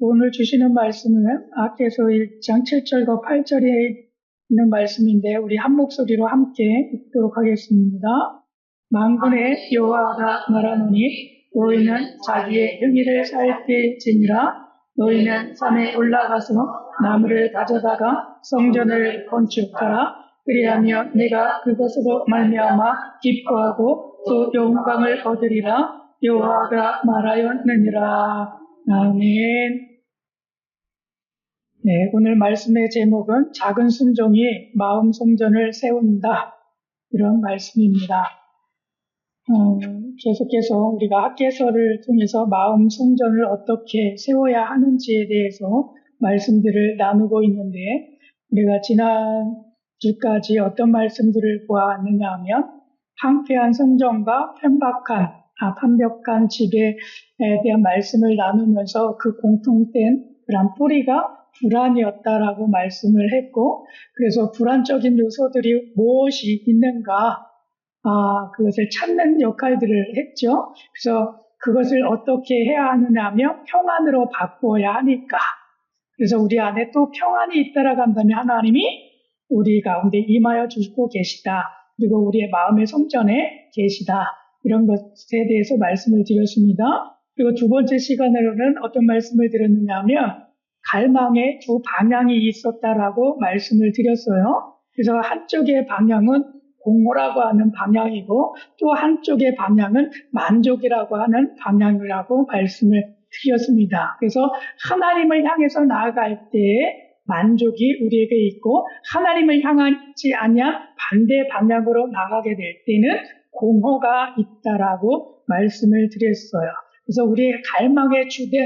오늘 주시는 말씀은 아께서 1장 7절과 8절에 있는 말씀인데 우리 한 목소리로 함께 읽도록 하겠습니다. 만군의 여호와가 말하노니 너희는 자기의 행위를 살필지니라. 너희는 산에 올라가서 나무를 가져다가 성전을 건축하라. 그리하면 내가 그것으로 말미암아 기뻐하고 또 영광을 얻으리라. 여호와가 말하였느니라. 아멘. 네, 오늘 말씀의 제목은 작은 순종이 마음 성전을 세운다. 이런 말씀입니다. 계속해서 우리가 학개서를 통해서 마음 성전을 어떻게 세워야 하는지에 대해서 말씀들을 나누고 있는데 우리가 지난 주까지 어떤 말씀들을 보았느냐 하면 황폐한 성전과 판벽한 집에 대한 말씀을 나누면서 그 공통된 그런 뿌리가 불안이었다라고 말씀을 했고, 그래서 불안적인 요소들이 무엇이 있는가, 그것을 찾는 역할들을 했죠. 그래서 그것을 어떻게 해야 하느냐 하면 평안으로 바꾸어야 하니까. 그래서 우리 안에 또 평안이 있다라고 한다면 하나님이 우리 가운데 임하여 주시고 계시다. 그리고 우리의 마음의 성전에 계시다. 이런 것에 대해서 말씀을 드렸습니다. 그리고 두 번째 시간으로는 어떤 말씀을 드렸느냐 하면 갈망의 두 방향이 있었다라고 말씀을 드렸어요. 그래서 한쪽의 방향은 공허라고 하는 방향이고 또 한쪽의 방향은 만족이라고 하는 방향이라고 말씀을 드렸습니다. 그래서 하나님을 향해서 나아갈 때에 만족이 우리에게 있고 하나님을 향하지 아니한 반대 방향으로 나가게 될 때는 공허가 있다라고 말씀을 드렸어요. 그래서 우리의 갈망의 주된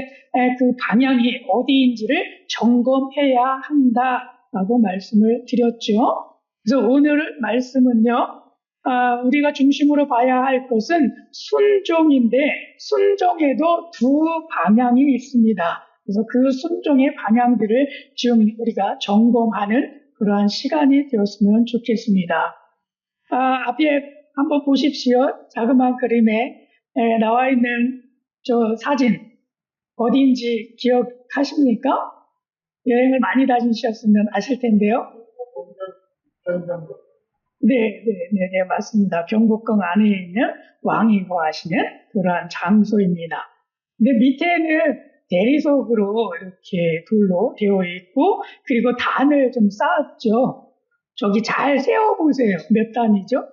그 방향이 어디인지를 점검해야 한다라고 말씀을 드렸죠. 그래서 오늘 말씀은요, 우리가 중심으로 봐야 할 것은 순종인데 순종에도 두 방향이 있습니다. 그래서 그 순종의 방향들을 좀 우리가 점검하는 그러한 시간이 되었으면 좋겠습니다. 앞에 한번 보십시오. 자그마한 그림에 나와 있는 저 사진 어디인지 기억하십니까? 여행을 많이 다니셨으면 아실 텐데요. 네, 맞습니다. 경복궁 안에 있는 왕이 거하시는 그러한 장소입니다. 근데 밑에는 대리석으로 이렇게 돌로 되어 있고, 그리고 단을 좀 쌓았죠. 저기 잘 세워보세요. 몇 단이죠?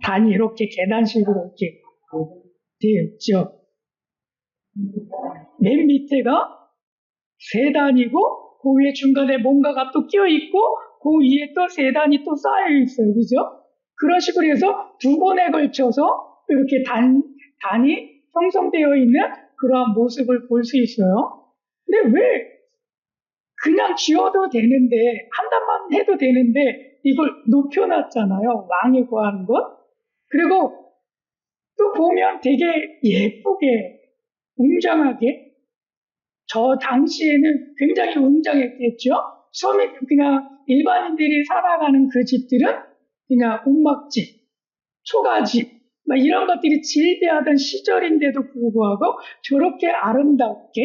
단이 이렇게 계단식으로 이렇게 되어 있죠. 맨 밑에가 세 단이고, 그 위에 중간에 뭔가가 또 끼어 있고, 그 위에 또 세 단이 또 쌓여 있어요. 그죠? 그런 식으로 해서 두 번에 걸쳐서 이렇게 단이 형성되어 있는 그러한 모습을 볼 수 있어요. 근데 왜 그냥 지어도 되는데, 한 단만 해도 되는데, 이걸 높여놨잖아요. 왕이 구하는 것. 그리고 또 보면 되게 예쁘게, 웅장하게, 저 당시에는 굉장히 웅장했겠죠? 그냥 일반인들이 살아가는 그 집들은 그냥 옥막집, 초가집, 막 이런 것들이 질비하던 시절인데도 불구하고 저렇게 아름답게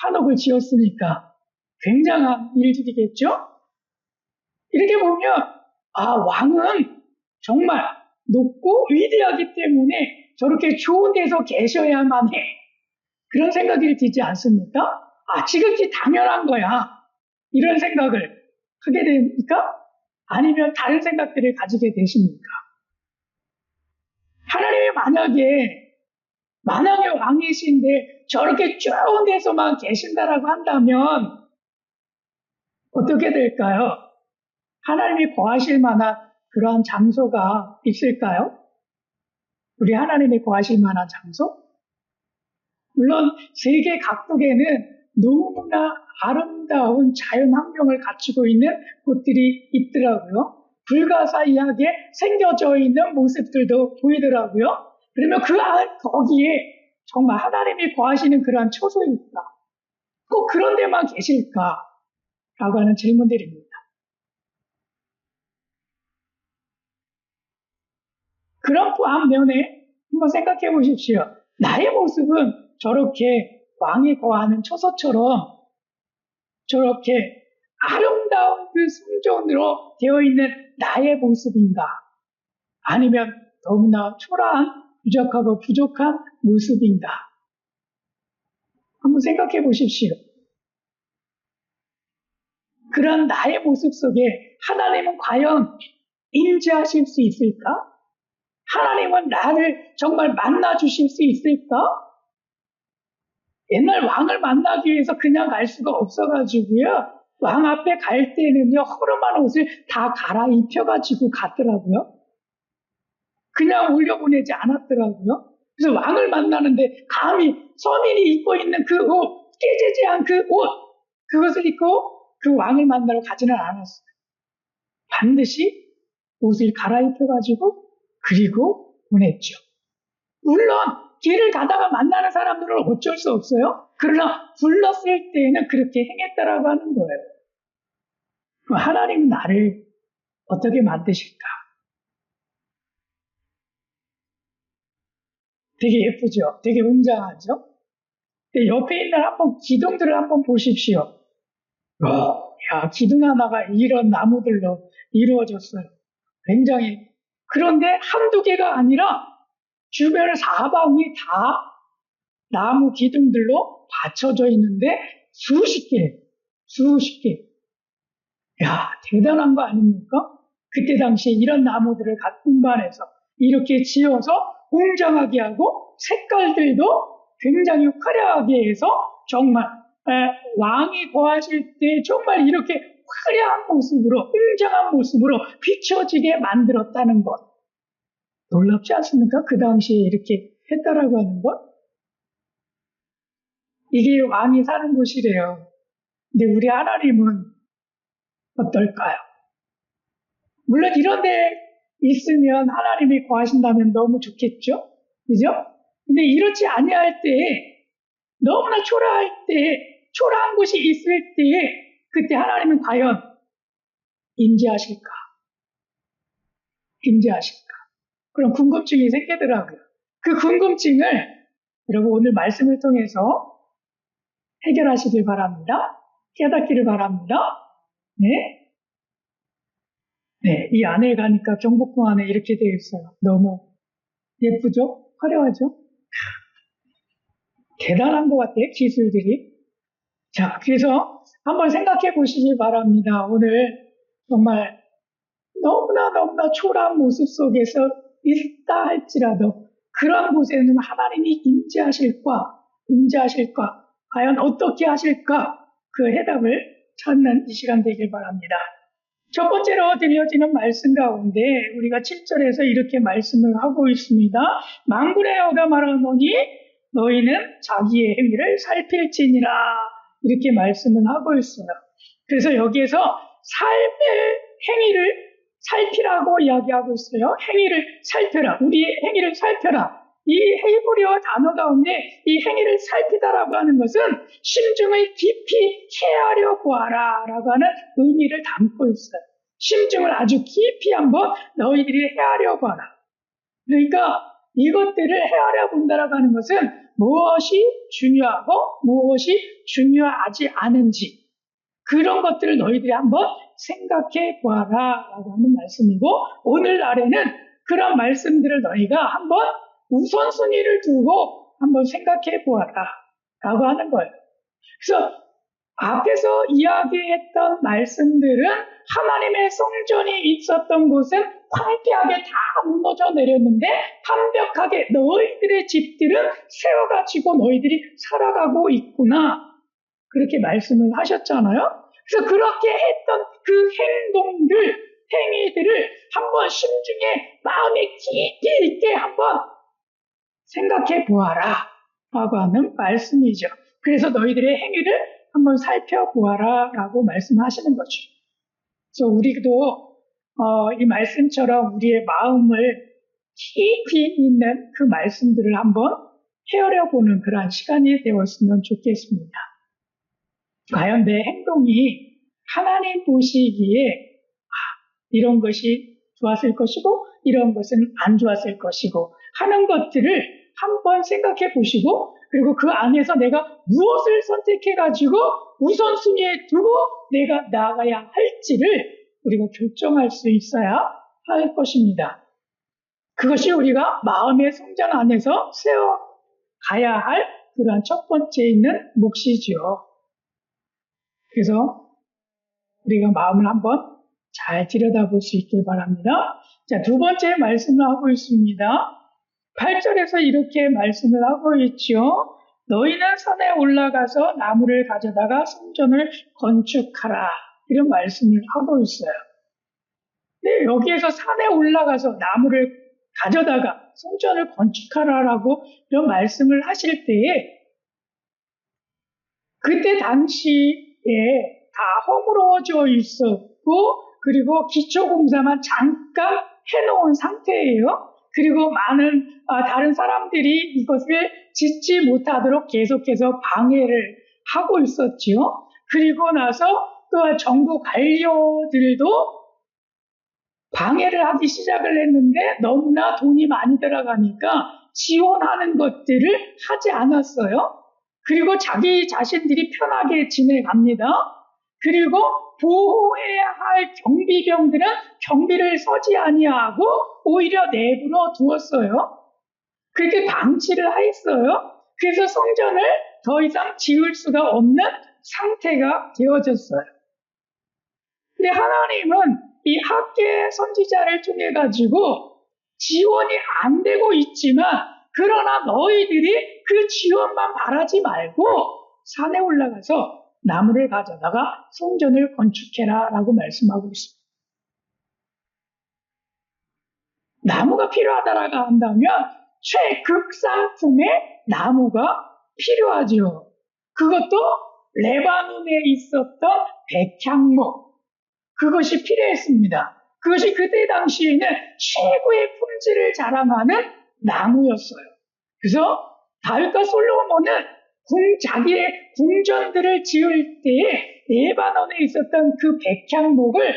한옥을 지었으니까 굉장한 일들이겠죠? 이렇게 보면 왕은 정말 높고 위대하기 때문에 저렇게 좋은 데서 계셔야만 해. 그런 생각이 들지 않습니까? 지극히 당연한 거야. 이런 생각을 하게 됩니까? 아니면 다른 생각들을 가지게 되십니까? 하나님이 만약에 만왕의 왕이신데 저렇게 좋은 데서만 계신다라고 한다면 어떻게 될까요? 하나님이 거하실 만한 그러한 장소가 있을까요? 우리 하나님이 거하실 만한 장소? 물론 세계 각국에는 너무나 아름다운 자연 환경을 갖추고 있는 곳들이 있더라고요. 불가사의하게 생겨져 있는 모습들도 보이더라고요. 그러면 거기에 정말 하나님이 거하시는 그러한 처소일까? 꼭 그런 데만 계실까? 라고 하는 질문들입니다. 그런 반면에 한번 생각해 보십시오. 나의 모습은 저렇게 왕이 거하는 처소처럼 저렇게 아름다운 그 성전으로 되어 있는 나의 모습인가? 아니면 너무나 초라한, 부족하고 부족한 모습인가? 한번 생각해 보십시오. 그런 나의 모습 속에 하나님은 과연 임재하실 수 있을까? 하나님은 나를 정말 만나 주실 수 있을까? 옛날 왕을 만나기 위해서 그냥 갈 수가 없어가지고요. 왕 앞에 갈 때는요, 허름한 옷을 다 갈아입혀가지고 갔더라고요. 그냥 올려보내지 않았더라고요. 그래서 왕을 만나는데 감히 서민이 입고 있는 그 옷, 깨지지 않은 그 옷, 그것을 입고 그 왕을 만나러 가지는 않았어요. 반드시 옷을 갈아입혀가지고 그리고 보냈죠. 물론 길을 가다가 만나는 사람들은 어쩔 수 없어요. 그러나 불렀을 때에는 그렇게 행했다라고 하는 거예요. 하나님 나를 어떻게 만드실까? 되게 예쁘죠? 되게 웅장하죠? 옆에 있는 한번 기둥들을 한번 보십시오. 야, 기둥 하나가 이런 나무들로 이루어졌어요. 굉장히. 그런데 한두 개가 아니라 주변 사방이 다 나무 기둥들로 받쳐져 있는데 수십 개. 야, 대단한 거 아닙니까? 그때 당시에 이런 나무들을 운반해서 이렇게 지어서 웅장하게 하고 색깔들도 굉장히 화려하게 해서 정말 왕이 거하실 때 정말 이렇게 화려한 모습으로 웅장한 모습으로 비춰지게 만들었다는 것. 놀랍지 않습니까? 그 당시에 이렇게 했다라고 하는 것. 이게 왕이 사는 곳이래요. 근데 우리 하나님은 어떨까요? 물론 이런 데 있으면 하나님이 거하신다면 너무 좋겠죠? 그죠? 근데 이렇지 아니할 때, 너무나 초라할 때, 초라한 곳이 있을 때, 그때 하나님은 과연 임재하실까? 그런 궁금증이 생기더라고요. 그 궁금증을 여러분 오늘 말씀을 통해서 해결하시길 바랍니다. 깨닫기를 바랍니다. 네. 네, 이 안에 가니까 경복궁 안에 이렇게 되어 있어요. 너무 예쁘죠? 화려하죠? 대단한 것 같아요, 기술들이. 자, 그래서 한번 생각해 보시기 바랍니다. 오늘 정말 너무나 초라한 모습 속에서 있다 할지라도 그런 곳에는 하나님이 임재하실까? 과연 어떻게 하실까? 그 해답을 찾는 이 시간 되길 바랍니다. 첫 번째로 들려지는 말씀 가운데 우리가 7절에서 이렇게 말씀을 하고 있습니다. 만군의 여호와가 말하노니 너희는 자기의 행위를 살필지니라. 이렇게 말씀을 하고 있어요. 그래서 여기에서 삶의 행위를 살피라고 이야기하고 있어요. 행위를 살펴라. 우리의 행위를 살펴라. 이 헤브리어 단어 가운데 이 행위를 살피다라고 하는 것은 심중을 깊이 헤아려 보아라 라고 하는 의미를 담고 있어요. 심중을 아주 깊이 한번 너희들이 헤아려 봐라. 그러니까 이것들을 헤아려 본다라고 하는 것은 무엇이 중요하고 무엇이 중요하지 않은지 그런 것들을 너희들이 한번 생각해 보아라 라고 하는 말씀이고, 오늘날에는 그런 말씀들을 너희가 한번 우선순위를 두고 한번 생각해 보아라 라고 하는 거예요. 그래서 앞에서 이야기했던 말씀들은 하나님의 성전이 있었던 곳은 황폐하게 다 무너져 내렸는데 완벽하게 너희들의 집들은 세워가지고 너희들이 살아가고 있구나. 그렇게 말씀을 하셨잖아요. 그래서 그렇게 했던 그 행위들을 한번 심중에 마음에 깊이 있게 한번 생각해 보아라 라고 하는 말씀이죠. 그래서 너희들의 행위를 한번 살펴보아라 라고 말씀하시는 거죠. 그래서 우리도 이 말씀처럼 우리의 마음을 깊이 있는 그 말씀들을 한번 헤아려보는 그러한 시간이 되었으면 좋겠습니다. 과연 내 행동이 하나님 보시기에 이런 것이 좋았을 것이고 이런 것은 안 좋았을 것이고 하는 것들을 한번 생각해 보시고 그리고 그 안에서 내가 무엇을 선택해가지고 우선순위에 두고 내가 나아가야 할지를 우리가 결정할 수 있어야 할 것입니다. 그것이 우리가 마음의 성전 안에서 세워가야 할 그러한 첫 번째 있는 몫이죠. 그래서 우리가 마음을 한번 잘 들여다볼 수 있길 바랍니다. 자, 두 번째 말씀을 하고 있습니다. 8절에서 이렇게 말씀을 하고 있죠. 너희는 산에 올라가서 나무를 가져다가 성전을 건축하라. 이런 말씀을 하고 있어요. 네, 여기에서 산에 올라가서 나무를 가져다가 성전을 건축하라라고 이런 말씀을 하실 때에 그때 당시에 다 허물어져 있었고 그리고 기초공사만 잠깐 해놓은 상태예요. 그리고 많은 다른 사람들이 이것을 짓지 못하도록 계속해서 방해를 하고 있었지요. 그리고 나서 그 정부 관료들도 방해를 하기 시작을 했는데 너무나 돈이 많이 들어가니까 지원하는 것들을 하지 않았어요. 그리고 자기 자신들이 편하게 지내갑니다. 그리고 보호해야 할 경비병들은 경비를 서지 아니하고 오히려 내부로 두었어요. 그렇게 방치를 했어요. 그래서 성전을 더 이상 지을 수가 없는 상태가 되어졌어요. 근데 하나님은 이 학계 선지자를 통해 가지고 지원이 안 되고 있지만 그러나 너희들이 그 지원만 바라지 말고 산에 올라가서 나무를 가져다가 성전을 건축해라 라고 말씀하고 있습니다. 나무가 필요하다라고 한다면 최극상품의 나무가 필요하죠. 그것도 레바논에 있었던 백향목, 그것이 필요했습니다. 그것이 그때 당시에는 최고의 품질을 자랑하는 나무였어요. 그래서 다윗과 솔로몬은 자기의 궁전들을 지을 때에 레바논에 있었던 그 백향목을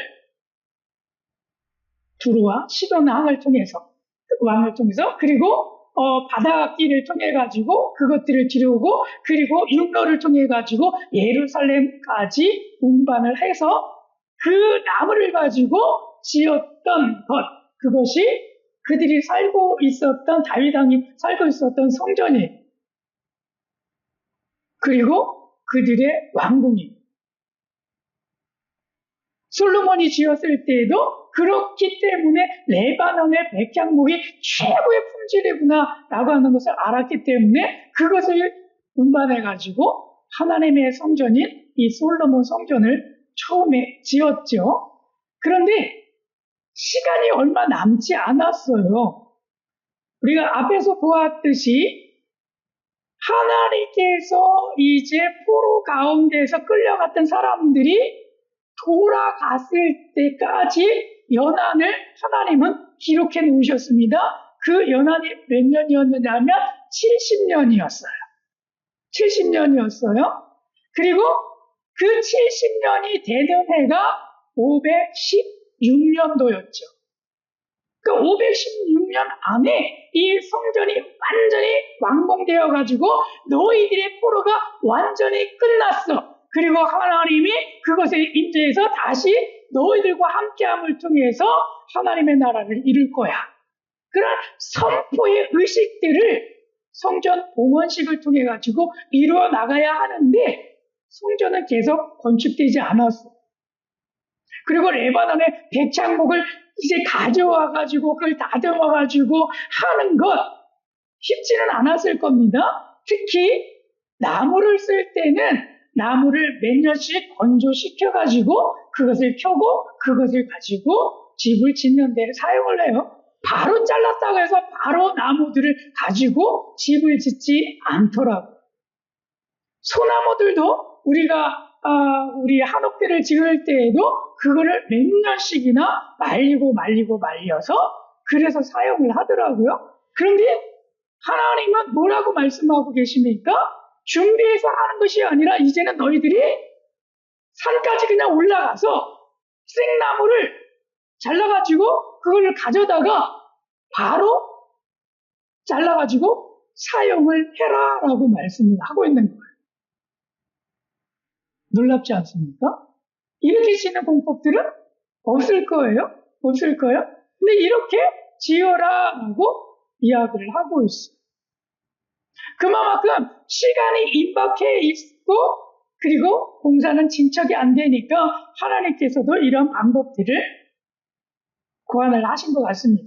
두루와 시돈 왕을 통해서 그리고 바닷길을 통해 가지고 그것들을 지르고 그리고 육로를 통해 가지고 예루살렘까지 운반을 해서 그 나무를 가지고 지었던 것, 그것이 그들이 살고 있었던 다윗 왕이 살고 있었던 성전이 그리고 그들의 왕궁이 솔로몬이 지었을 때에도 그렇기 때문에 레바논의 백향목이 최고의 품질이구나 라고 하는 것을 알았기 때문에 그것을 운반해가지고 하나님의 성전인 이 솔로몬 성전을 처음에 지었죠. 그런데 시간이 얼마 남지 않았어요. 우리가 앞에서 보았듯이 하나님께서 이제 포로 가운데서 끌려갔던 사람들이 돌아갔을 때까지 연한을 하나님은 기록해 놓으셨습니다. 그 연한이 몇 년이었느냐면 70년이었어요. 70년이었어요. 그리고 그 70년이 되는 해가 516년도였죠. 그 516년 안에 이 성전이 완전히 완공되어 가지고 너희들의 포로가 완전히 끝났어. 그리고 하나님이 그것에 인도해서 다시 너희들과 함께함을 통해서 하나님의 나라를 이룰 거야. 그런 선포의 의식들을 성전 봉헌식을 통해 가지고 이루어 나가야 하는데 성전은 계속 건축되지 않았어. 그리고 레바논의 백향목을 이제 가져와 가지고 그걸 다듬어 가지고 하는 것 쉽지는 않았을 겁니다. 특히 나무를 쓸 때는 나무를 몇 년씩 건조시켜 가지고 그것을 켜고 그것을 가지고 집을 짓는 데 사용을 해요. 바로 잘랐다고 해서 바로 나무들을 가지고 집을 짓지 않더라고요. 소나무들도 우리가 우리 한옥들을 지을 때에도 그거를 몇 년씩이나 말려서 그래서 사용을 하더라고요. 그런데 하나님은 뭐라고 말씀하고 계십니까? 준비해서 하는 것이 아니라 이제는 너희들이 산까지 그냥 올라가서 생나무를 잘라가지고 그걸 가져다가 바로 잘라가지고 사용을 해라라고 말씀을 하고 있는 거예요. 놀랍지 않습니까? 이렇게 지는 공법들은 없을 거예요. 없을 거예요. 근데 이렇게 지어라라고 이야기를 하고 있어요. 그만큼 시간이 임박해 있고 그리고 공사는 진척이 안 되니까 하나님께서도 이런 방법들을 고안을 하신 것 같습니다.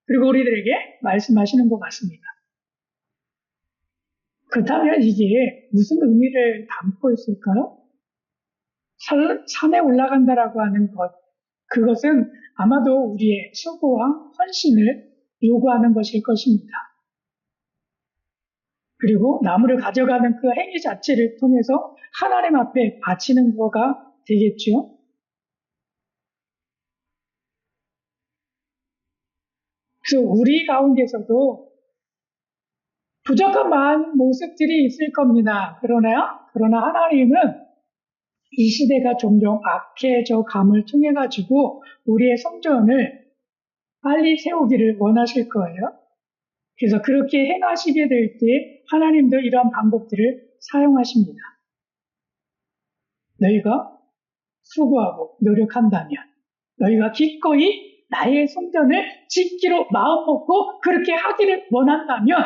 그리고 우리들에게 말씀하시는 것 같습니다. 그렇다면 이게 무슨 의미를 담고 있을까요? 산에 올라간다라고 하는 것, 그것은 아마도 우리의 수고와 헌신을 요구하는 것일 것입니다. 그리고 나무를 가져가는 그 행위 자체를 통해서 하나님 앞에 바치는 거가 되겠죠. 그래서 우리 가운데서도 부족한 많은 모습들이 있을 겁니다. 그러나 하나님은 이 시대가 점점 악해져 감을 통해 가지고 우리의 성전을 빨리 세우기를 원하실 거예요. 그래서 그렇게 행하시게 될 때 하나님도 이러한 방법들을 사용하십니다. 너희가 수고하고 노력한다면, 너희가 기꺼이 나의 성전을 짓기로 마음먹고 그렇게 하기를 원한다면,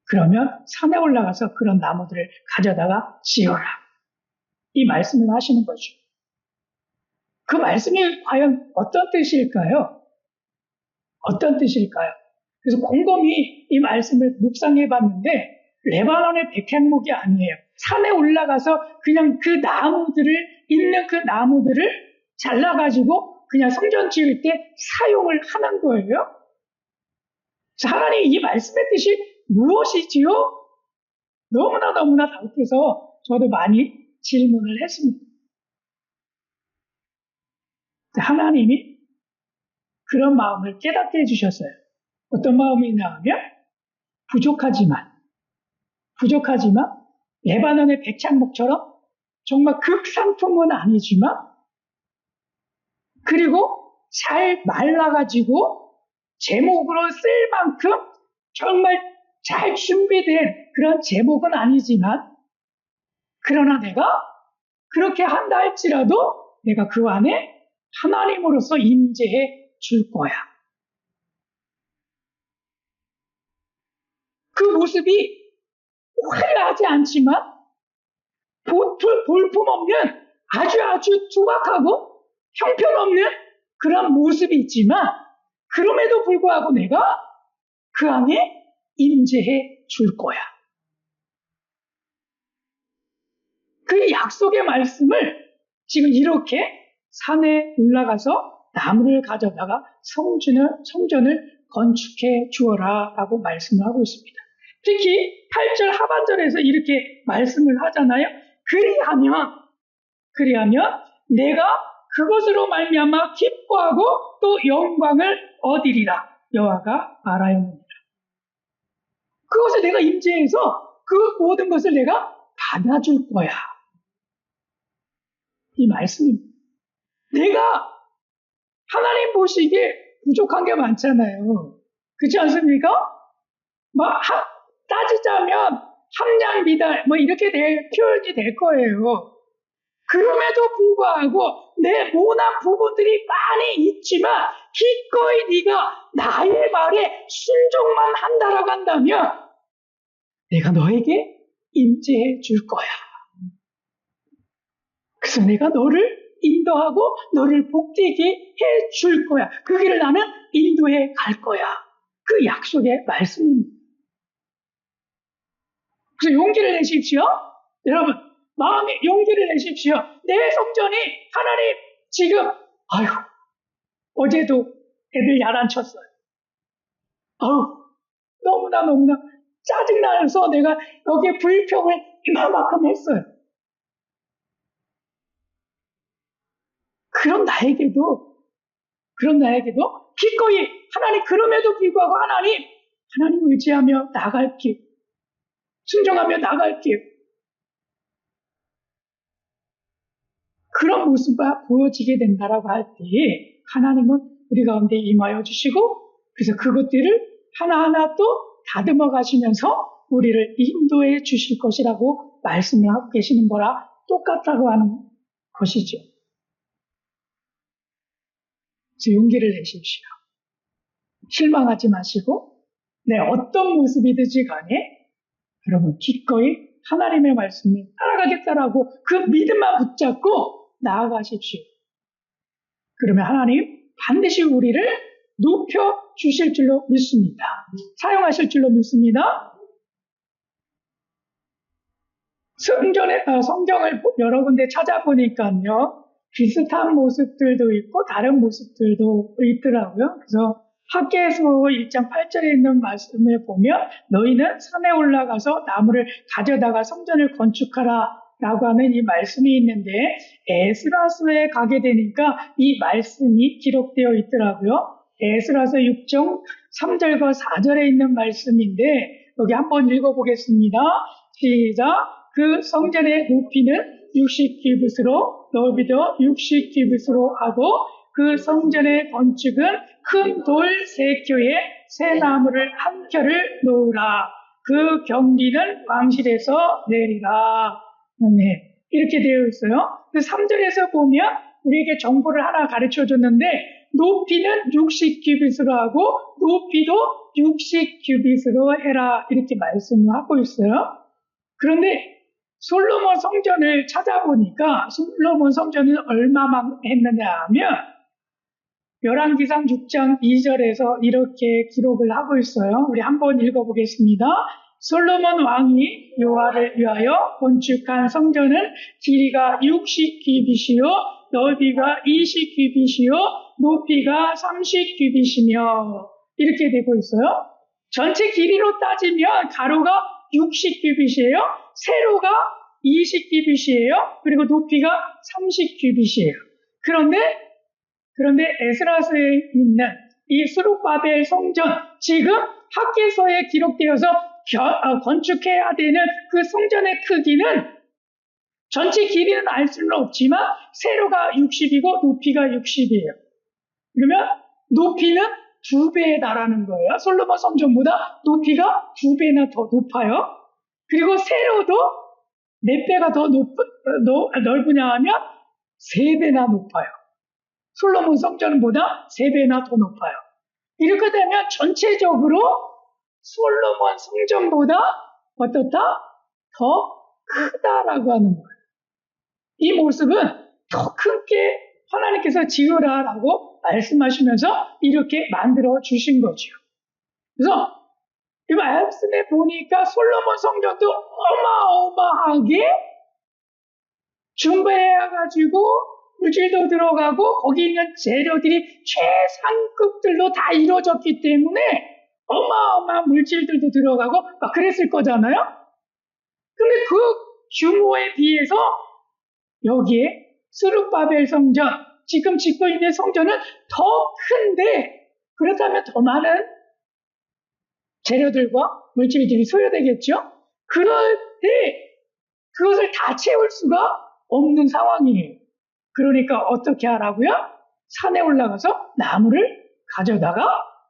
그러면 산에 올라가서 그런 나무들을 가져다가 지어라. 이 말씀을 하시는 거죠. 그 말씀이 과연 어떤 뜻일까요? 어떤 뜻일까요? 그래서 곰곰이 이 말씀을 묵상해 봤는데 레바논의 백향목이 아니에요. 산에 올라가서 그냥 그 나무들을 있는 그 나무들을 잘라가지고 그냥 성전 지을 때 사용을 하는 거예요. 하나님 이 말씀의 뜻이 무엇이지요? 너무나 답답해서 저도 많이 질문을 했습니다. 하나님이 그런 마음을 깨닫게 해주셨어요. 어떤 마음이냐 하면 부족하지만 레바논의 백향목처럼 정말 극상품은 아니지만 그리고 잘 말라가지고 제목으로 쓸 만큼 정말 잘 준비된 그런 제목은 아니지만 그러나 내가 그렇게 한다 할지라도 내가 그 안에 하나님으로서 임재해 줄 거야. 그 모습이 화려하지 않지만 볼품없는 아주 투박하고 형편없는 그런 모습이 있지만 그럼에도 불구하고 내가 그 안에 임재해 줄 거야. 그 약속의 말씀을 지금 이렇게 산에 올라가서 나무를 가져다가 성전을 건축해 주어라 라고 말씀을 하고 있습니다. 특히 8절 하반절에서 이렇게 말씀을 하잖아요. 그리하면 내가 그것으로 말미암아 기뻐하고 또 영광을 얻으리라 여호와가 말하였느니라. 그것을 내가 임재해서 그 모든 것을 내가 받아줄 거야. 이 말씀입니다. 내가 하나님 보시기에 부족한 게 많잖아요. 그렇지 않습니까? 따지자면 함량미달 이렇게 표현이 될 거예요. 그럼에도 불구하고 내 모난 부분들이 많이 있지만 기꺼이 네가 나의 말에 순종만 한다라고 한다면 내가 너에게 임재해 줄 거야. 그래서 내가 너를 인도하고 너를 복되게 해 줄 거야. 그 길을 나는 인도해 갈 거야. 그 약속의 말씀입니다. 그래서 용기를 내십시오. 여러분, 마음에 용기를 내십시오. 내 성전이 하나님 지금 어제도 애들 야단쳤어요. 너무나 짜증나서 내가 여기에 불평을 이만큼 했어요. 그런 나에게도 기꺼이 하나님 그럼에도 불구하고 하나님 의지하며 나갈게. 순종하며 나갈게. 그런 모습이 보여지게 된다라고 할 때 하나님은 우리 가운데 임하여 주시고 그래서 그것들을 하나하나 또 다듬어 가시면서 우리를 인도해 주실 것이라고 말씀을 하고 계시는 거라 똑같다고 하는 것이죠. 그래서 용기를 내십시오. 실망하지 마시고 어떤 모습이든지 간에 여러분 기꺼이 하나님의 말씀을 따라가겠다라고 그 믿음만 붙잡고 나아가십시오. 그러면 하나님 반드시 우리를 높여 주실 줄로 믿습니다. 사용하실 줄로 믿습니다. 성경을 여러 군데 찾아보니까요, 비슷한 모습들도 있고 다른 모습들도 있더라고요. 그래서 학개서 1장 8절에 있는 말씀을 보면 너희는 산에 올라가서 나무를 가져다가 성전을 건축하라 라고 하는 이 말씀이 있는데 에스라서에 가게 되니까 이 말씀이 기록되어 있더라고요. 에스라서 6장 3절과 4절에 있는 말씀인데 여기 한번 읽어보겠습니다. 시작. 그 성전의 높이는 60규빗으로 넓이도 60규빗으로 하고 그 성전의 건축은 큰 돌 3켜에 새 나무를 한 켜를 놓으라. 그 경비는 왕실에서 내리라. 네, 이렇게 되어 있어요. 그 3절에서 보면 우리에게 정보를 하나 가르쳐 줬는데 높이는 60규빗으로 하고 높이도 60규빗으로 해라 이렇게 말씀을 하고 있어요. 그런데 솔로몬 성전을 찾아보니까 솔로몬 성전은 얼마만 했느냐 하면 열왕기상 6장 2절에서 이렇게 기록을 하고 있어요. 우리 한번 읽어보겠습니다. 솔로몬 왕이 여호와를 위하여 건축한 성전은 길이가 60규빗이요 넓이가 20규빗이요 높이가 30규빗이며 이렇게 되고 있어요. 전체 길이로 따지면 가로가 60규빗이에요. 세로가 20규빗이에요. 그리고 높이가 30규빗이에요. 그런데 에스라서에 있는 이 스룹바벨 성전, 지금 학개서에 기록되어서 건축해야 되는 그 성전의 크기는 전체 길이는 알 수는 없지만 세로가 60이고 높이가 60이에요. 그러면 높이는 2배에 달하는 거예요. 솔로몬 성전보다 높이가 2배나 더 높아요. 그리고 세로도 몇 배가 더 넓으냐 하면 3배나 높아요. 솔로몬 성전보다 3배나 더 높아요. 이렇게 되면 전체적으로 솔로몬 성전보다 어떻다? 더 크다라고 하는 거예요. 이 모습은 더 크게 하나님께서 지으라라고 말씀하시면서 이렇게 만들어 주신 거죠. 그래서 이 말씀에 보니까 솔로몬 성전도 어마어마하게 준비해가지고 물질도 들어가고 거기 있는 재료들이 최상급들로 다 이루어졌기 때문에 어마어마한 물질들도 들어가고 막 그랬을 거잖아요. 근데 그 규모에 비해서 여기에 스룹바벨 성전, 지금 짓고 있는 성전은 더 큰데 그렇다면 더 많은 재료들과 물질들이 소요되겠죠. 그런데 그것을 다 채울 수가 없는 상황이에요. 그러니까 어떻게 하라고요? 산에 올라가서 나무를 가져다가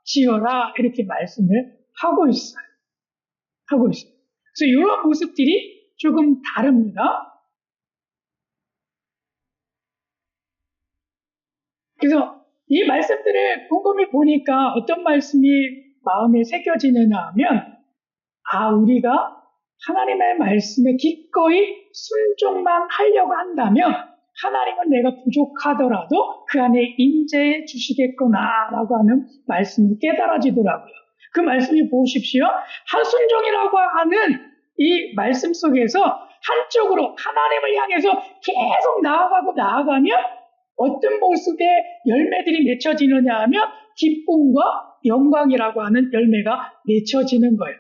지어라 이렇게 말씀을 하고 있어요. 그래서 이런 모습들이 조금 다릅니다. 그래서 이 말씀들을 곰곰이 보니까 어떤 말씀이 마음에 새겨지느냐 하면 우리가 하나님의 말씀에 기꺼이 순종만 하려고 한다면 하나님은 내가 부족하더라도 그 안에 임재해 주시겠구나라고 하는 말씀이 깨달아지더라고요. 그 말씀이 보십시오. 한순종이라고 하는 이 말씀 속에서 한쪽으로 하나님을 향해서 계속 나아가면 어떤 모습의 열매들이 맺혀지느냐 하면 기쁨과 영광이라고 하는 열매가 맺혀지는 거예요.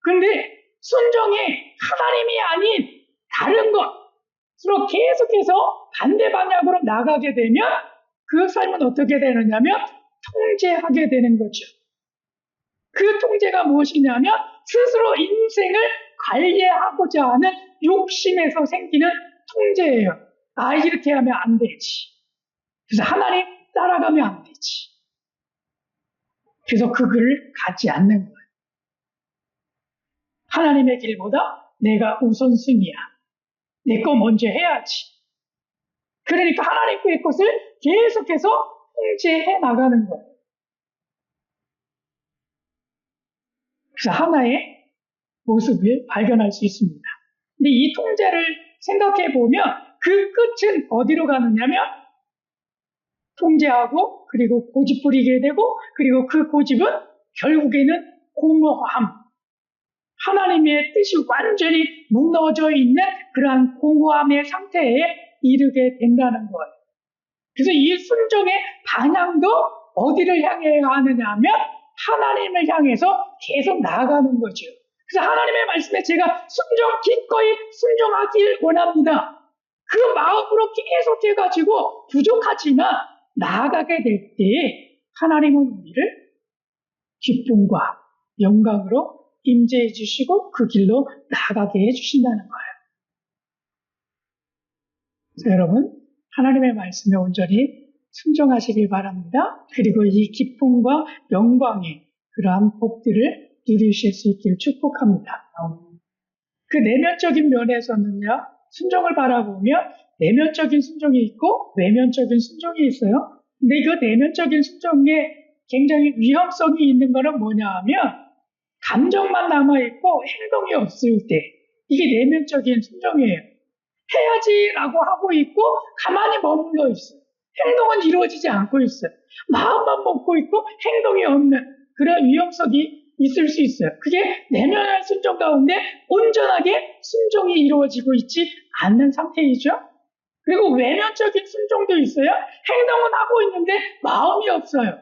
근데 순종이 하나님이 아닌 다른 것으로 계속해서 반대 방향으로 나가게 되면 그 삶은 어떻게 되느냐면 통제하게 되는 거죠. 그 통제가 무엇이냐면 스스로 인생을 관리하고자 하는 욕심에서 생기는 통제예요. 이렇게 하면 안 되지. 그래서 하나님 따라가면 안 되지. 그래서 그 길을 가지 않는 거예요. 하나님의 길보다 내가 우선순위야. 내 거 먼저 해야지. 그러니까 하나님의 것을 계속해서 통제해 나가는 거예요. 그래서 하나의 모습을 발견할 수 있습니다. 근데 이 통제를 생각해 보면 그 끝은 어디로 가느냐면 통제하고 그리고 고집 부리게 되고 그리고 그 고집은 결국에는 공허함. 하나님의 뜻이 완전히 무너져 있는 그러한 공허함의 상태에 이르게 된다는 거예요. 그래서 이 순종의 방향도 어디를 향해야 하느냐 하면 하나님을 향해서 계속 나아가는 거죠. 그래서 하나님의 말씀에 제가 기꺼이 순종하길 원합니다. 그 마음으로 계속 해가지고 부족하지만 나아가게 될 때 하나님은 우리를 기쁨과 영광으로 임재해 주시고 그 길로 나아가게 해주신다는 거예요. 그래서 여러분 하나님의 말씀에 온전히 순종하시길 바랍니다. 그리고 이 기쁨과 영광의 그러한 복들을 누리실 수 있기를 축복합니다. 그 내면적인 면에서는요, 순종을 바라보면 내면적인 순종이 있고 외면적인 순종이 있어요. 근데 그 내면적인 순종에 굉장히 위험성이 있는 거는 뭐냐 하면 감정만 남아있고 행동이 없을 때 이게 내면적인 순종이에요. 해야지라고 하고 있고 가만히 머물러 있어요. 행동은 이루어지지 않고 있어요. 마음만 먹고 있고 행동이 없는 그런 위험성이 있을 수 있어요. 그게 내면의 순종 가운데 온전하게 순종이 이루어지고 있지 않는 상태이죠. 그리고 외면적인 순종도 있어요. 행동은 하고 있는데 마음이 없어요.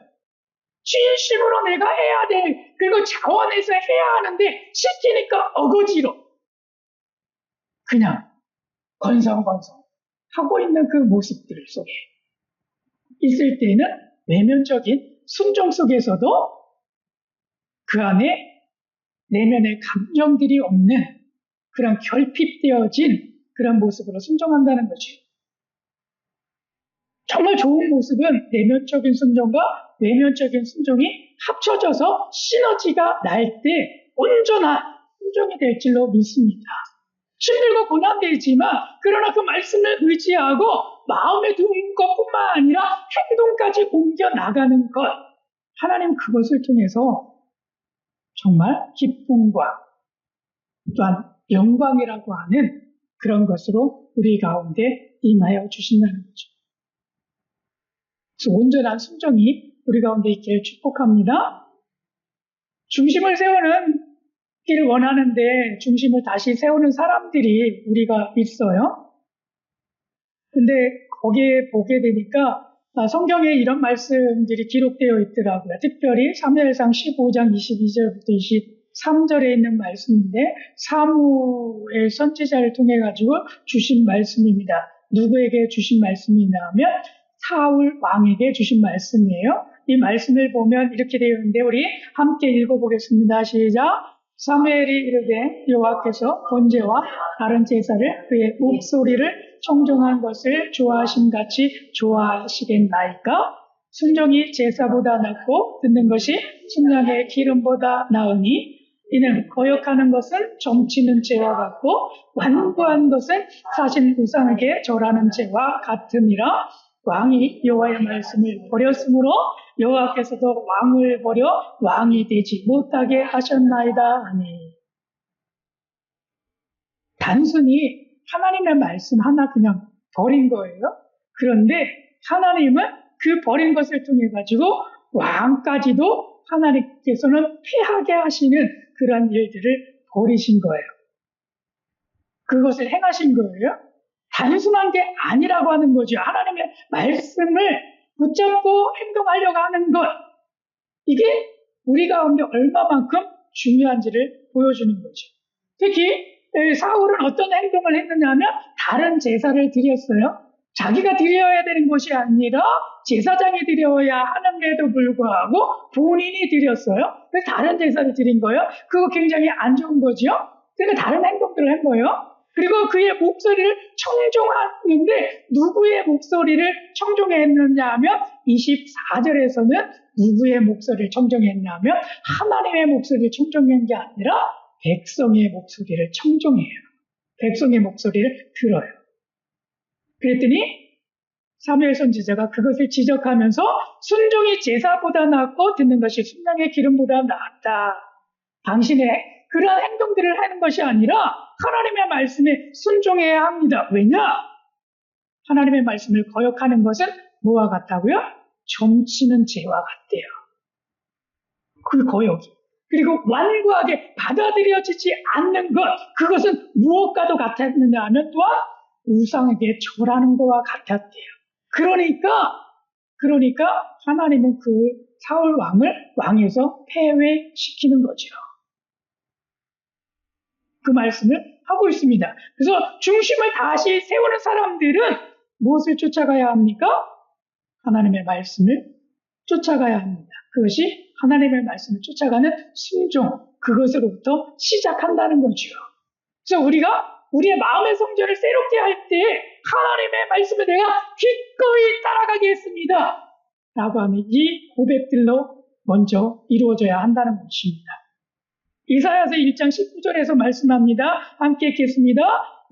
진심으로 내가 해야 돼. 그리고 자원해서 해야 하는데 시키니까 어거지로 그냥 건성건성 하고 있는 그 모습들 속에 있을 때는 외면적인 순종 속에서도 그 안에 내면의 감정들이 없는 그런 결핍되어진 그런 모습으로 순종한다는 거죠. 정말 좋은 모습은 내면적인 순종과 외면적인 순종이 합쳐져서 시너지가 날 때 온전한 순종이 될 줄로 믿습니다. 힘들고 고난되지만 그러나 그 말씀을 의지하고 마음에 두는 것뿐만 아니라 행동까지 옮겨 나가는 것, 하나님 그것을 통해서 정말 기쁨과 또한 영광이라고 하는 그런 것으로 우리 가운데 임하여 주신다는 거죠. 그래서 온전한 순종이 우리 가운데 있기를 축복합니다. 중심을 세우기를 원하는데 중심을 다시 세우는 사람들이 우리가 있어요. 근데 거기에 보게 되니까 성경에 이런 말씀들이 기록되어 있더라고요. 특별히 사무엘상 15장 22절부터 23절에 있는 말씀인데 사무엘 선지자를 통해 가지고 주신 말씀입니다. 누구에게 주신 말씀이냐 하면 사울 왕에게 주신 말씀이에요. 이 말씀을 보면 이렇게 되어 있는데 우리 함께 읽어보겠습니다. 시작. 사무엘이 이르되 여호와께서 번제와 다른 제사를 그의 목소리를 청종한 것을 좋아하심같이 좋아하시겠나이까? 순종이 제사보다 낫고 듣는 것이 순양의 기름보다 나으니 이는 거역하는 것은 점치는 죄와 같고 완고한 것은 사신 우상에게 절하는 죄와 같음이라. 왕이 여호와의 말씀을 버렸으므로 여호와께서도 왕을 버려 왕이 되지 못하게 하셨나이다 하니. 단순히 하나님의 말씀 하나 그냥 버린 거예요. 그런데 하나님은 그 버린 것을 통해 가지고 왕까지도 하나님께서는 피하게 하시는 그런 일들을 버리신 거예요. 그것을 행하신 거예요. 단순한 게 아니라고 하는 거죠. 하나님의 말씀을 붙잡고 행동하려고 하는 것. 이게 우리 가운데 얼마만큼 중요한지를 보여주는 거죠. 특히 사울은 어떤 행동을 했느냐 하면 다른 제사를 드렸어요. 자기가 드려야 되는 것이 아니라 제사장이 드려야 하는데도 불구하고 본인이 드렸어요. 그래서 다른 제사를 드린 거예요. 그거 굉장히 안 좋은 거죠. 그러니까 다른 행동들을 한 거예요. 그리고 그의 목소리를 청종하는데 누구의 목소리를 청종했느냐 하면 24절에서는 누구의 목소리를 청종했냐 하면 하나님의 목소리를 청종한 게 아니라 백성의 목소리를 청종해요. 백성의 목소리를 들어요. 그랬더니 사무엘 선지자가 그것을 지적하면서 순종이 제사보다 낫고 듣는 것이 순양의 기름보다 낫다. 당신의 그러한 행동들을 하는 것이 아니라 하나님의 말씀에 순종해야 합니다. 왜냐? 하나님의 말씀을 거역하는 것은 뭐와 같다고요? 점치는 죄와 같대요. 그 거역이. 그리고 완고하게 받아들여지지 않는 것, 그것은 무엇과도 같았느냐 하면 또한 우상에게 절하는 것과 같았대요. 그러니까 하나님은 그 사울 왕을 왕에서 폐회시키는 거죠. 그 말씀을 하고 있습니다. 그래서 중심을 다시 세우는 사람들은 무엇을 쫓아가야 합니까? 하나님의 말씀을 쫓아가야 합니다. 그것이 하나님의 말씀을 쫓아가는 순종, 그것으로부터 시작한다는 거죠. 그래서 우리가 우리의 마음의 성전을 새롭게 할 때 하나님의 말씀을 내가 기꺼이 따라가겠습니다 라고 하면 이 고백들로 먼저 이루어져야 한다는 것입니다. 이사야서 1장 19절에서 말씀합니다. 함께 읽겠습니다.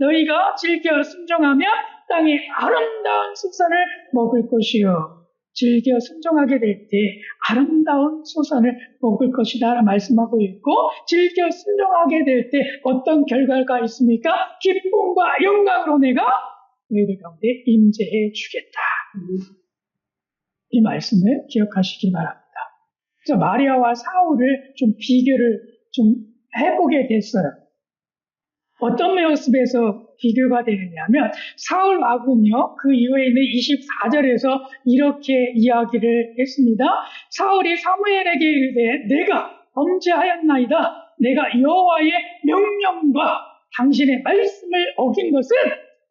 너희가 즐겨 순종하면 땅의 아름다운 소산을 먹을 것이요. 즐겨 순종하게 될 때 아름다운 소산을 먹을 것이다 라 말씀하고 있고, 즐겨 순종하게 될 때 어떤 결과가 있습니까? 기쁨과 영광으로 내가 너희들 가운데 임재해 주겠다. 이 말씀을 기억하시기 바랍니다. 그래서 마리아와 사울을 좀 비교를 좀 해보게 됐어요. 어떤 모습에서 비교가 되느냐면, 사울 왕은요, 그 이후에 있는 24절에서 이렇게 이야기를 했습니다. 사울이 사무엘에게 이르되 내가 범죄하였나이다. 내가 여호와의 명령과 당신의 말씀을 어긴 것은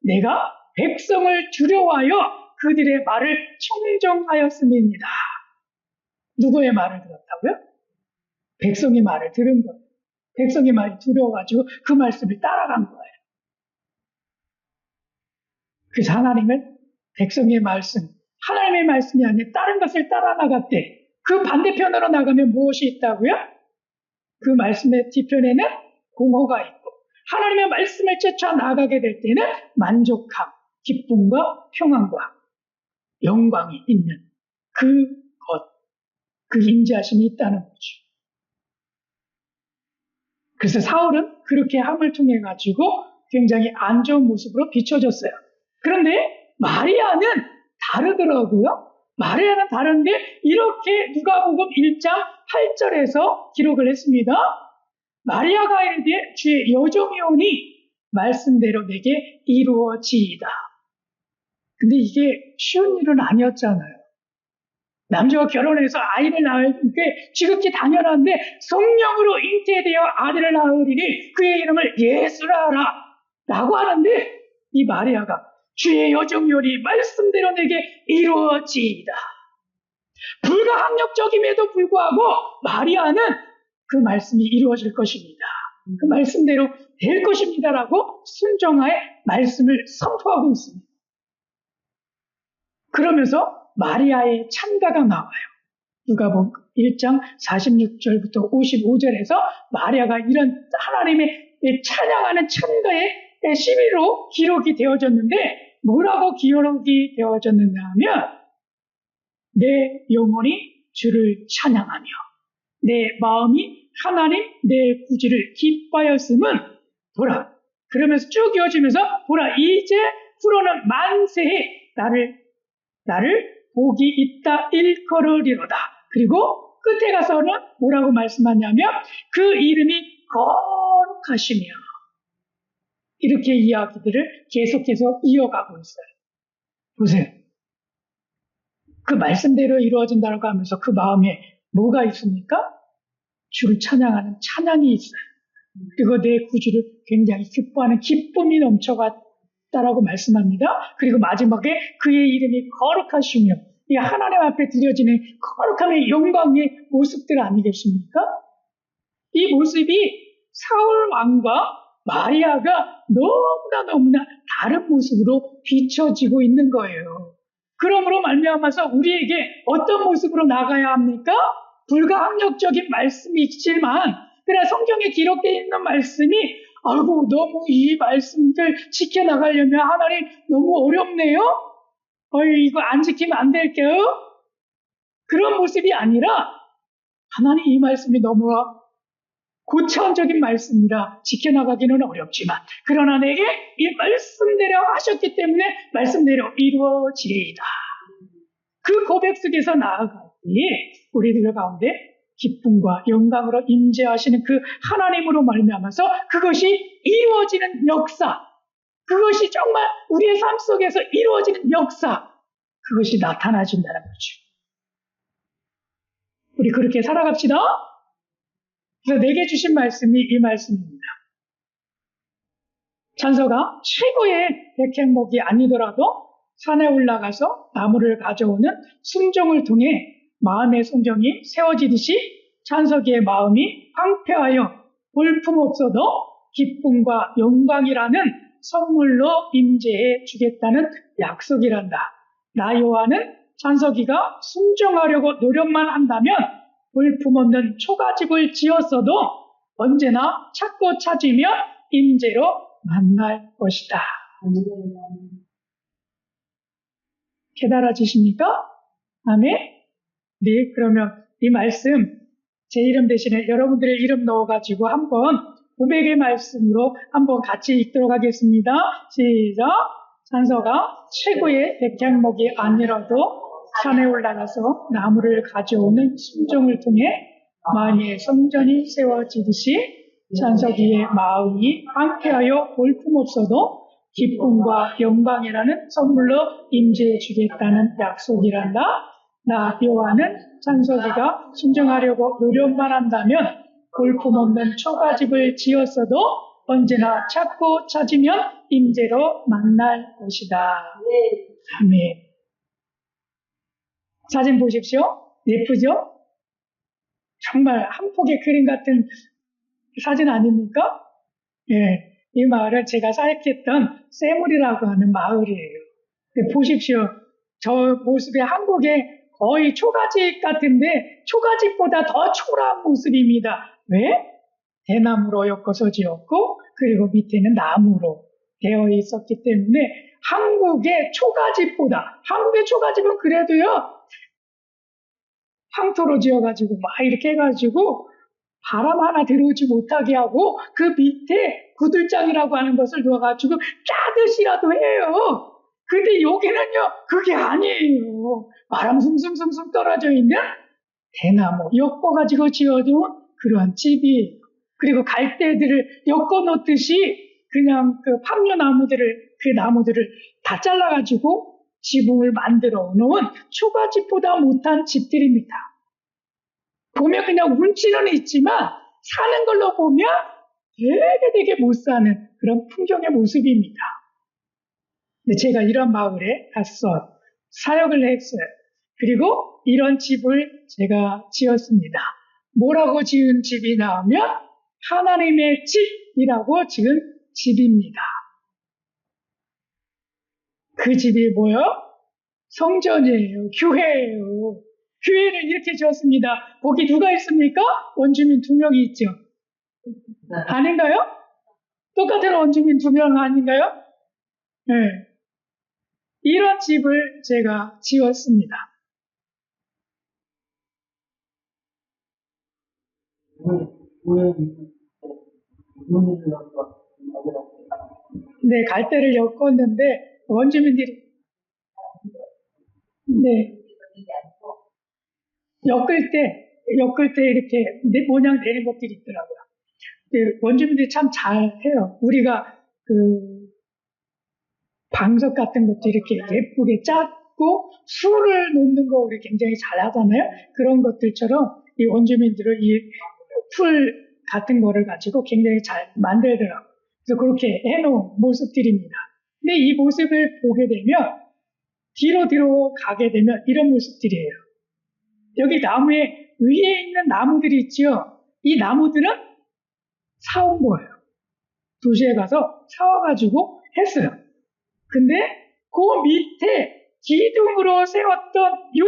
내가 백성을 두려워하여 그들의 말을 청정하였음입니다. 누구의 말을 들었다고요? 백성의 말을 들은 거예요. 백성의 말이 두려워가지고 그 말씀을 따라간 거예요. 그래서 하나님은 백성의 말씀, 하나님의 말씀이 아닌 다른 것을 따라 나갔대. 그 반대편으로 나가면 무엇이 있다고요? 그 말씀의 뒤편에는 공허가 있고, 하나님의 말씀을 쫓아 나가게 될 때는 만족함, 기쁨과 평안과 영광이 있는 그 임재하심이 있다는 거죠. 그래서 사울은 그렇게 함을 통해 가지고 굉장히 안 좋은 모습으로 비춰졌어요. 그런데 마리아는 다르더라고요. 마리아는 다른데 이렇게 누가복음 1장 8절에서 기록을 했습니다. 마리아가 이르되 주의 여종이 오니 말씀대로 내게 이루어지이다. 근데 이게 쉬운 일은 아니었잖아요. 남자가 결혼해서 아이를 낳을 게 지극히 당연한데 성령으로 잉태되어 아들을 낳으리니 그의 이름을 예수라라 라고 하는데, 이 마리아가 주의 여종이오니 말씀대로 내게 이루어지이다. 불가항력적임에도 불구하고 마리아는 그 말씀이 이루어질 것입니다. 그 말씀대로 될 것입니다라고 순종하에 말씀을 선포하고 있습니다. 그러면서 마리아의 찬가가 나와요. 누가복음 1장 46절부터 55절에서 마리아가 이런 하나님의 찬양하는 찬가의 시비로 기록이 되어졌는데, 뭐라고 기록이 되어졌느냐 하면, 내 영혼이 주를 찬양하며 내 마음이 하나님 내 구주를 기뻐하였음은 보라. 그러면서 쭉 이어지면서 보라 이제 후로는 만세에 나를 복이 있다 일컬으리로다. 그리고 끝에 가서는 뭐라고 말씀하냐면 그 이름이 거룩하시며, 이렇게 이야기들을 계속해서 이어가고 있어요. 보세요. 그 말씀대로 이루어진다고 하면서 그 마음에 뭐가 있습니까? 주를 찬양하는 찬양이 있어요. 그리고 내 구주를 굉장히 기뻐하는 기쁨이 넘쳐갔다라고 말씀합니다. 그리고 마지막에 그의 이름이 거룩하시며, 이 하나님 앞에 드려지는 거룩함의 영광의 모습들 아니겠습니까? 이 모습이 사울 왕과 마리아가 너무나 다른 모습으로 비춰지고 있는 거예요. 그러므로 말미암아서 우리에게 어떤 모습으로 나가야 합니까? 불가항력적인 말씀이 있지만 그러나 성경에 기록되어 있는 말씀이 아이고 너무 이 말씀들 지켜나가려면 하나님 너무 어렵네요. 이거 안 지키면 안 될게요. 그런 모습이 아니라 하나님 이 말씀이 너무 고차원적인 말씀이라 지켜나가기는 어렵지만 그러나 내게 이 말씀대로 하셨기 때문에 말씀대로 이루어지리이다. 그 고백 속에서 나아갈 때에 우리들 가운데 기쁨과 영광으로 임재하시는 그 하나님으로 말미암아서 그것이 이루어지는 역사, 그것이 정말 우리의 삶 속에서 이루어지는 역사, 그것이 나타나준다는 거죠. 우리 그렇게 살아갑시다. 그래서 내게 주신 말씀이 이 말씀입니다. 찬서가 최고의 백향목이 아니더라도 산에 올라가서 나무를 가져오는 순종을 통해 마음의 성정이 세워지듯이 찬석이의 마음이 황폐하여 볼품없어도 기쁨과 영광이라는 선물로 임재해 주겠다는 약속이란다. 나 요한은 찬석이가 순종하려고 노력만 한다면 볼품없는 초가집을 지었어도 언제나 찾고 찾으면 임재로 만날 것이다. 깨달아지십니까? 아멘? 네, 그러면 이 말씀 제 이름 대신에 여러분들의 이름 넣어가지고 한번 고백의 말씀으로 한번 같이 읽도록 하겠습니다. 시작! 찬서가 최고의 백향목이 아니라도 산에 올라가서 나무를 가져오는 순종을 통해 마음의 성전이 세워지듯이 찬석이의 마음이 황폐하여 볼품없어도 기쁨과 영광이라는 선물로 임재해 주겠다는 약속이란다. 나 요한은 찬석이가 순종하려고 노력만 한다면 볼품없는 초가집을 지었어도 언제나 찾고 찾으면 임재로 만날 것이다. 아멘. 사진 보십시오. 예쁘죠? 정말 한 폭의 그림 같은 사진 아닙니까? 예, 이 마을은 제가 사역했던 세물이라고 하는 마을이에요. 보십시오. 저 모습이 한국의 거의 초가집 같은데 초가집보다 더 초라한 모습입니다. 왜? 대나무로 엮어서 지었고 그리고 밑에는 나무로 되어 있었기 때문에 한국의 초가집은 그래도요 황토로 지어가지고 막 이렇게 해가지고 바람 하나 들어오지 못하게 하고 그 밑에 구들장이라고 하는 것을 넣어가지고 까듯이라도 해요. 근데 여기는요 그게 아니에요. 바람 숭숭숭숭 떨어져 있는 대나무 엮어가지고 지어둔 그러한 집이에요. 그리고 갈대들을 엮어 놓듯이 그냥 그 팜유나무들을 그 나무들을 다 잘라가지고 지붕을 만들어 놓은 초가집보다 못한 집들입니다. 보면 그냥 운치는 있지만 사는 걸로 보면 되게 못 사는 그런 풍경의 모습입니다. 근데 제가 이런 마을에 가서 사역을 했어요. 그리고 이런 집을 제가 지었습니다. 뭐라고 지은 집이냐 하면 하나님의 집이라고 지은 집입니다. 그 집이 뭐요? 성전이에요. 교회예요. 교회를 이렇게 지었습니다. 거기 누가 있습니까? 원주민 2명이 있죠. 아닌가요? 똑같은 원주민 2명 아닌가요? 네. 이런 집을 제가 지었습니다. 네, 갈대를 엮었는데 원주민들이 네, 엮을 때 이렇게 모양 내린 것들이 있더라고요. 원주민들이 참 잘해요. 우리가 그 방석 같은 것도 이렇게 예쁘게 짰고 술을 놓는 거 우리 굉장히 잘하잖아요. 그런 것들처럼 이 원주민들은 이 풀 같은 거를 가지고 굉장히 잘 만들더라고요. 그래서 그렇게 해놓은 모습들입니다. 근데 이 모습을 보게 되면 뒤로 가게 되면 이런 모습들이에요. 여기 나무에 위에 있는 나무들이 있죠. 이 나무들은 사온 거예요. 도시에 가서 사와가지고 했어요. 근데 그 밑에 기둥으로 세웠던 요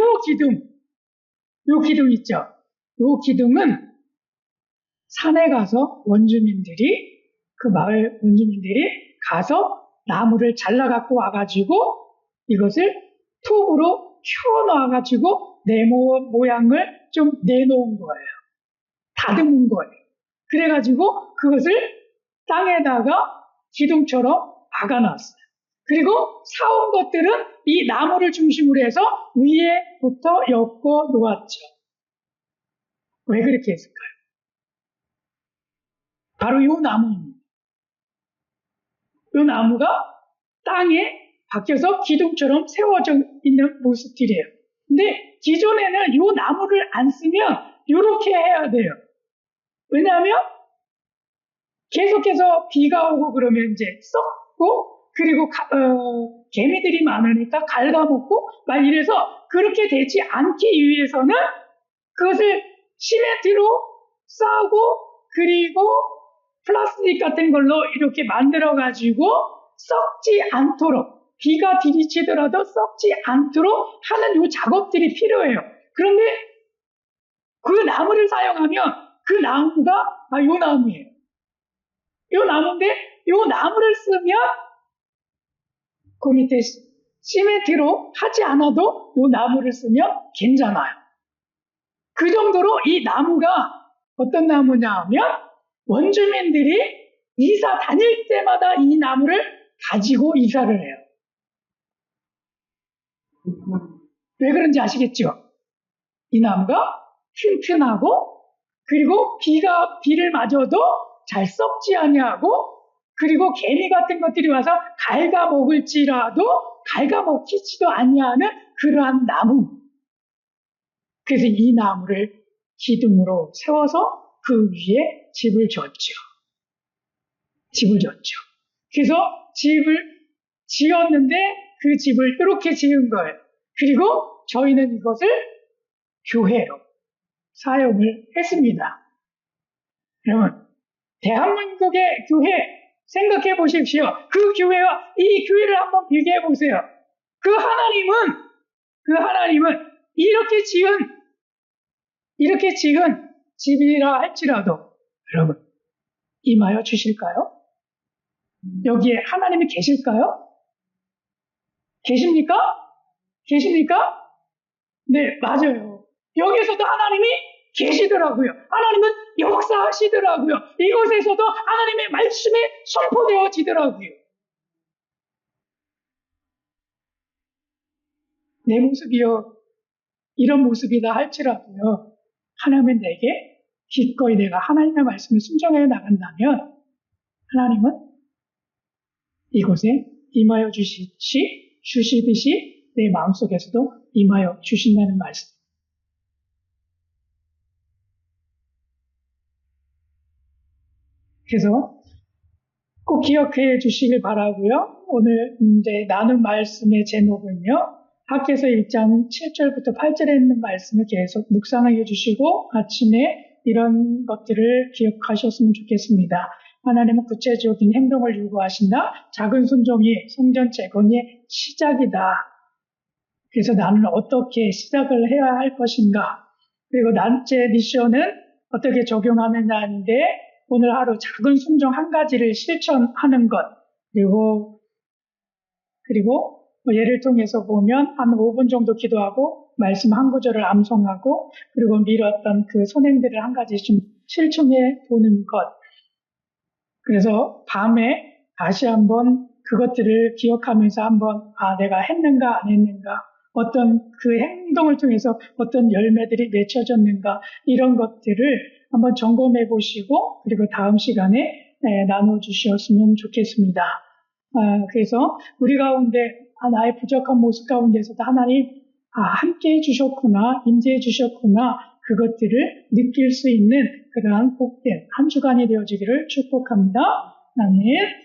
기둥 있죠. 요 기둥은 산에 가서 그 마을 원주민들이 가서 나무를 잘라갖고 와가지고 이것을 톱으로 켜놔가지고 네모 모양을 좀 내놓은 거예요. 다듬은 거예요. 그래가지고 그것을 땅에다가 기둥처럼 박아놨어요. 그리고 사온 것들은 이 나무를 중심으로 해서 위에부터 엮어 놓았죠. 왜 그렇게 했을까요? 바로 이 나무입니다. 이 나무가 땅에 박혀서 기둥처럼 세워져 있는 모습들이에요. 근데 기존에는 이 나무를 안 쓰면 이렇게 해야 돼요. 왜냐하면 계속해서 비가 오고 그러면 이제 썩고 그리고 개미들이 많으니까 갉아먹고 막 이래서 그렇게 되지 않기 위해서는 그것을 시멘트로 싸고 그리고 플라스틱 같은 걸로 이렇게 만들어가지고 썩지 않도록 비가 들이치더라도 썩지 않도록 하는 이 작업들이 필요해요. 그런데 그 나무를 사용하면 그 나무가 이 나무예요. 이 나무인데 이 나무를 쓰면 그 밑에 시멘트로 하지 않아도 이 나무를 쓰면 괜찮아요. 그 정도로 이 나무가 어떤 나무냐 하면 원주민들이 이사 다닐 때마다 이 나무를 가지고 이사를 해요. 왜 그런지 아시겠죠? 이 나무가 튼튼하고 그리고 비를 맞아도 잘 썩지 아니하고 그리고 개미 같은 것들이 와서 갉아먹을지라도 갉아먹히지도 아니하는 그러한 나무. 그래서 이 나무를 기둥으로 세워서 그 위에 집을 졌죠. 그래서 집을 지었는데 그 집을 이렇게 지은 거예요. 그리고 저희는 이것을 교회로 사용을 했습니다. 여러분, 대한민국의 교회 생각해 보십시오. 그 교회와 이 교회를 한번 비교해 보세요. 그 하나님은 이렇게 지은 집이라 할지라도 여러분 임하여 주실까요? 여기에 하나님이 계실까요? 계십니까? 네, 맞아요. 여기에서도 하나님이 계시더라고요. 하나님은 역사하시더라고요. 이곳에서도 하나님의 말씀이 선포되어지더라고요. 내 모습이요 이런 모습이다 할지라도요. 하나님은 내게 기꺼이 내가 하나님의 말씀을 순종해 나간다면 하나님은 이곳에 임하여 주시듯이 내 마음속에서도 임하여 주신다는 말씀. 그래서 꼭 기억해 주시길 바라고요. 오늘 이제 나눈 말씀의 제목은요. 학개서 1장 7절부터 8절에 있는 말씀을 계속 묵상해 주시고 아침에 이런 것들을 기억하셨으면 좋겠습니다. 하나님은 구체적인 행동을 요구하신다. 작은 순종이 성전 재건의 시작이다. 그래서 나는 어떻게 시작을 해야 할 것인가. 그리고 제 미션은 어떻게 적용하느냐인데 오늘 하루 작은 순종 한 가지를 실천하는 것. 그리고 예를 통해서 보면 한 5분 정도 기도하고 말씀 한 구절을 암송하고 그리고 미뤘던 그 선행들을 한 가지 좀 실천해 보는 것. 그래서 밤에 다시 한번 그것들을 기억하면서 한번 내가 했는가 안 했는가 어떤 그 행동을 통해서 어떤 열매들이 맺혀졌는가 이런 것들을 한번 점검해 보시고 그리고 다음 시간에 나눠주셨으면 좋겠습니다. 그래서 우리 가운데 나의 부족한 모습 가운데서도 하나님 함께 해주셨구나 임재해 주셨구나 그것들을 느낄 수 있는 그러한 복된 한 주간이 되어지기를 축복합니다. 아멘.